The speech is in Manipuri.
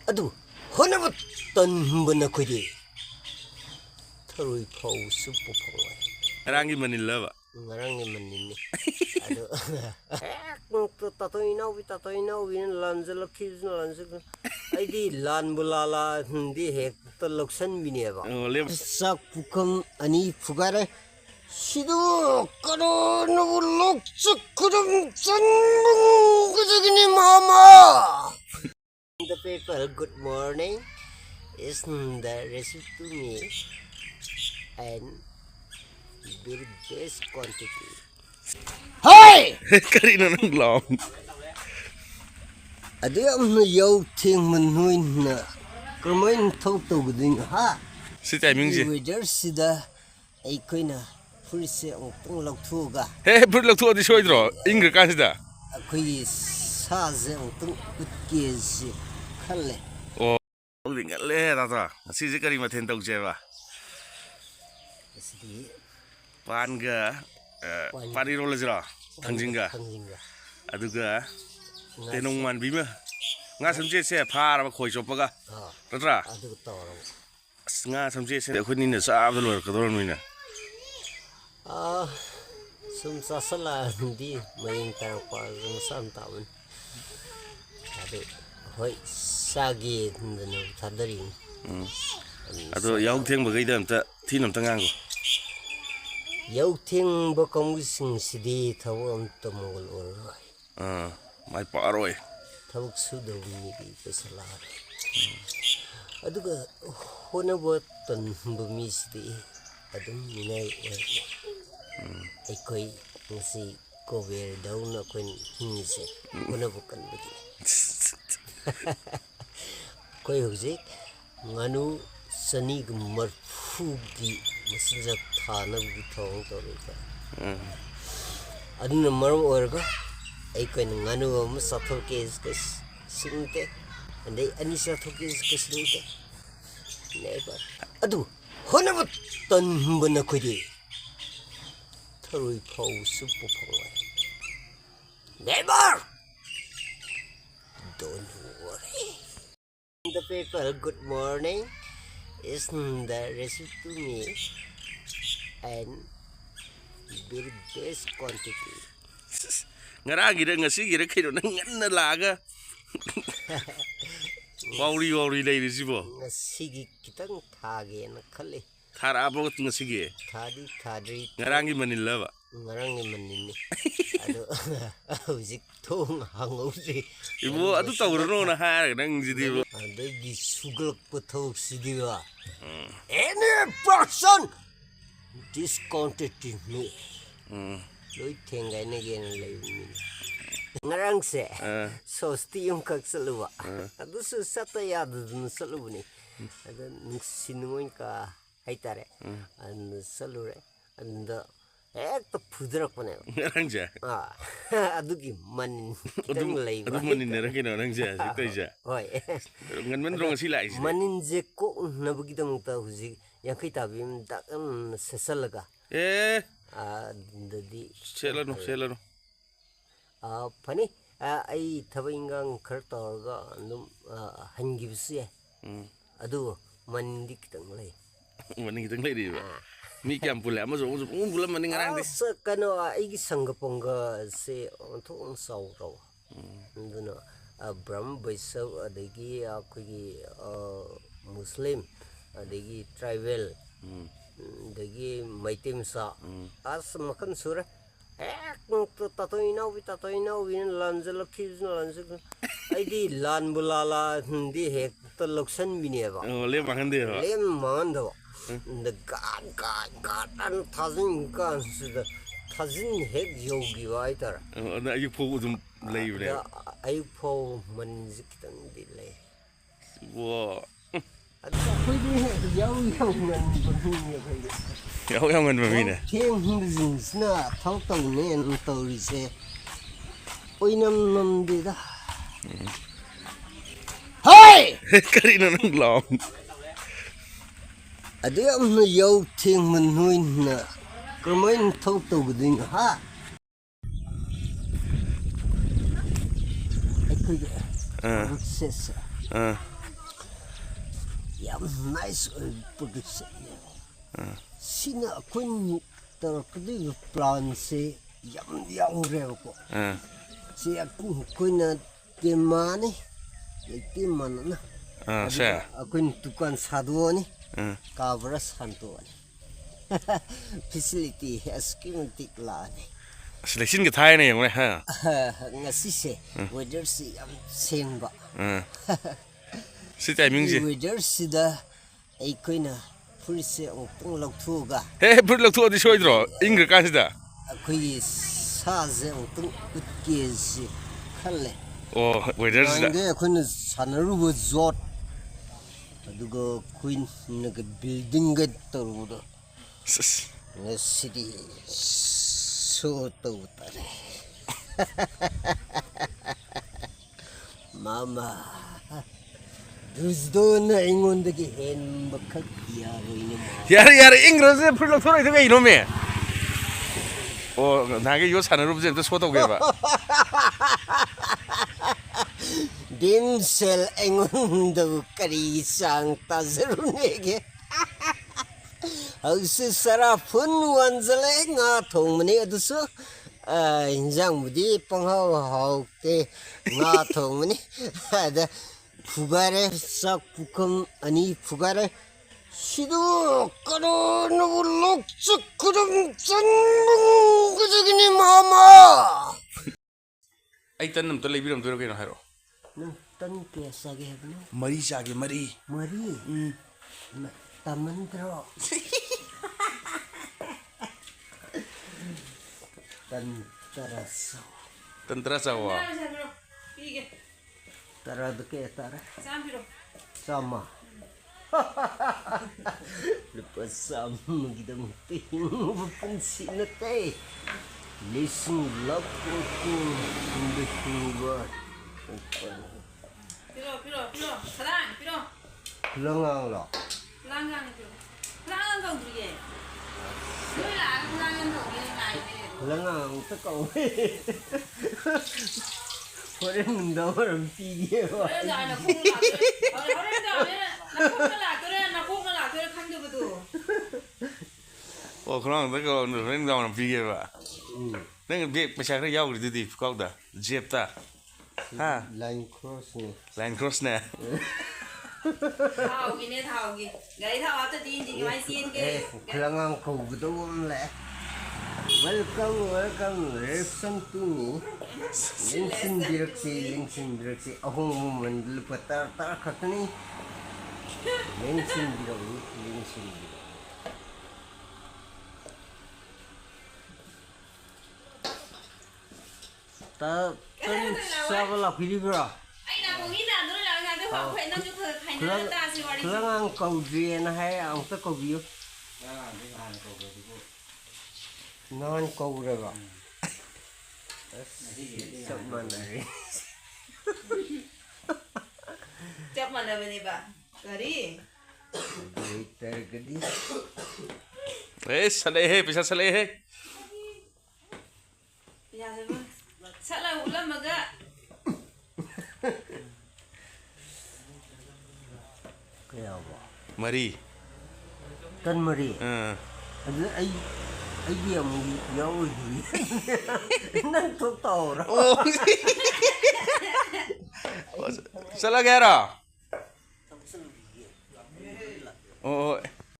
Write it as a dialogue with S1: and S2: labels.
S1: Adu honaba tanbana khudi tharoi phau supu phawai
S2: Rangi manila ba
S1: ngarangi manini adu tatoinawi lanjala khizna lanjala aidi lan bulala hindi hek to loksan bineba sak pukam ani fugare sidu karo no lokchuk kudum chanbung kujagini mama. The paper, good morning, is the recipe to me and very best quantity. Hi!
S2: Karina ng long.
S1: Adi am na yaw ting manuin na kumain tawtaw din ha.
S2: Si timing si.
S1: Weather sida ay koy na purse ang lagtuga.
S2: Hey, pur lagtuga di soydro. Ingra ka sida.
S1: Akoy saze ang utkesi khalle.
S2: Oh, lingalle tata. Si kari mathen tawg jeba.
S1: Sidi
S2: Panga pani roll jira. Thangjinga. Aduga tenong man bima. Nga samje se phara ba khoi chopaga. Tatra.
S1: aduga tawro.
S2: Nga samje se khuni na sa abdul ka doron mina.
S1: Sum sasala hindi maying tayo pa sum taon. Ado hoy sagi no thadaring.
S2: Ado yaw theng ba gaida amta thinam tangang ko.
S1: Yaw theng ba kamusing sidi thawam tamol or.
S2: Mai paroi.
S1: Thawak sudo mi pesala. Aduga honabot tan bumi sidi adum minay ay koy ngasi cover daw na koy hingise honabukan budi. Koy hujik nganu sani marfugi masinjak thana bu thong torika aduna maram orga ay koy nganu am sathoke is sinte andai ani sathoke is sinte never adu honabat tanbana khudi tharoi phau supu phawai never don't worry. The paper, good morning, is the recipe to me and very best quantity.
S2: Ngara gira ngasi gira kaido nang ngan laga. Wauri dai risibo.
S1: Ngasi kitang thage na khale.
S2: Khara abo ngasi ge.
S1: Thadi.
S2: Ngarangi manila ba.
S1: Ngarangi manini. Ado hujik thong hangausi.
S2: Ibu adu tawro na ha nang jidi bo.
S1: Adagi sugal pathok sidiwa. Any person discounted me. Loi thengai na gen lai mi. Ngarang se sosti yung kaksaluwa. Adu su sataya dun salubuni. Adu sinumoy ka haitare. And salure and ekta pudrak pane.
S2: Ngarang ja.
S1: Adugi manin kitang lai.
S2: Adu manin nera kino nang ja sitai ja.
S1: Hoy.
S2: Ngan men rong silai.
S1: Manin je ko nabugi dam ta huji yang kita bim dak sesalaga. Dadi
S2: Selano.
S1: Pani ai thabaingang khartorga num hangibsi adu manin kitang lai.
S2: Manin kitang lai di ba. Mi kiam pula ama so pula maning ngarang di.
S1: Kano aigi sangaponga se onthong saw raw. Nduna Brahm Vaishnav adagi akogi Muslim adagi tribal adagi Maitimsa as makan sura tatoinawi lanjala khizna lanjala aidi lan bulala hindi hek to loksan bineba.
S2: Le makan de ba.
S1: Le mando. The God and thousand guns the thousand head yogi waiter.
S2: Na ayu po dum lay re.
S1: Ayu po manzikitan delay.
S2: Wow.
S1: Yaw
S2: ngan mamina.
S1: Ting hingzins na thau tau nen tawri se. Oinam nam de da. Hi!
S2: Karina ng long.
S1: Adi am na yaw ting manuin na kumain tawtaw din ha. Ay koy success. yam nice produce sina kun tarkdi plan se yam reko se kun temani temana
S2: se
S1: kun tukan sadoni kabra santoni facility schematic lani
S2: selection ke thai ne yang ha
S1: ngasi se weather si yam senba
S2: si timing ji
S1: weather si da ai koina furise ong lauthuga
S2: he put lok thu di soi dro ing ka si da
S1: koi sa ze ong utke si khalle
S2: oh weather si da
S1: nge koina sanaru bu zot adugo queen naga building ga torudo city so tare mama dusdo na ingon dagi hen bakak yaro ini
S2: yar ingro se put lok thu rai thai no me oh na ge yo sanaru bu je so to ge ba
S1: dim sel ingon do kari sang tazrunege hausi sara phun wanzale nga thongmani adusu injang budi panghau hau te nga thongmani ada fugare sak pukum ani fugare sidu karo no lok chukudum chan gujigini mama
S2: ai tan nam to lebi ram to ke no haro
S1: tan ke sage hebno
S2: mari cha ge mari
S1: tamandro
S2: tantara sawa
S1: tara duke tara sama lepas sama kita mesti berfungsi nanti listen love aku buat
S3: piro sarang piro
S1: langang lo
S3: langang itu langang kau beli Doi langang tu ni nai ni
S1: langang tu kau orang mendau orang pergi
S3: orang dah nak kung lah orang dah nak kung lah tu kan tu betul
S2: oh kurang tak kau orang dah orang pergi ba neng biar macam mana jauh di kau dah jet ta ha
S1: line cross
S2: ne
S3: thao gini gari thao apa tu di mai sin ke
S1: langang kau betul le welcome reaction to me linking direksi aku mandul patar khatni linking direksi ta tan sabala pilibra
S3: ai nak kung ini nak dulu lah tu kau kau nak tu kau nak tak sih wari
S1: langang kau dia hai ang ta kau bio non kau rega sab mana ni
S3: siap mana bini ba gari
S1: tergedi
S2: saleh bisa saleh
S3: ya sebab salah ulam agak
S1: kaya apa
S2: mari
S1: kan mari ada ai yang jauh ni nan tu tahu
S2: oh salah kera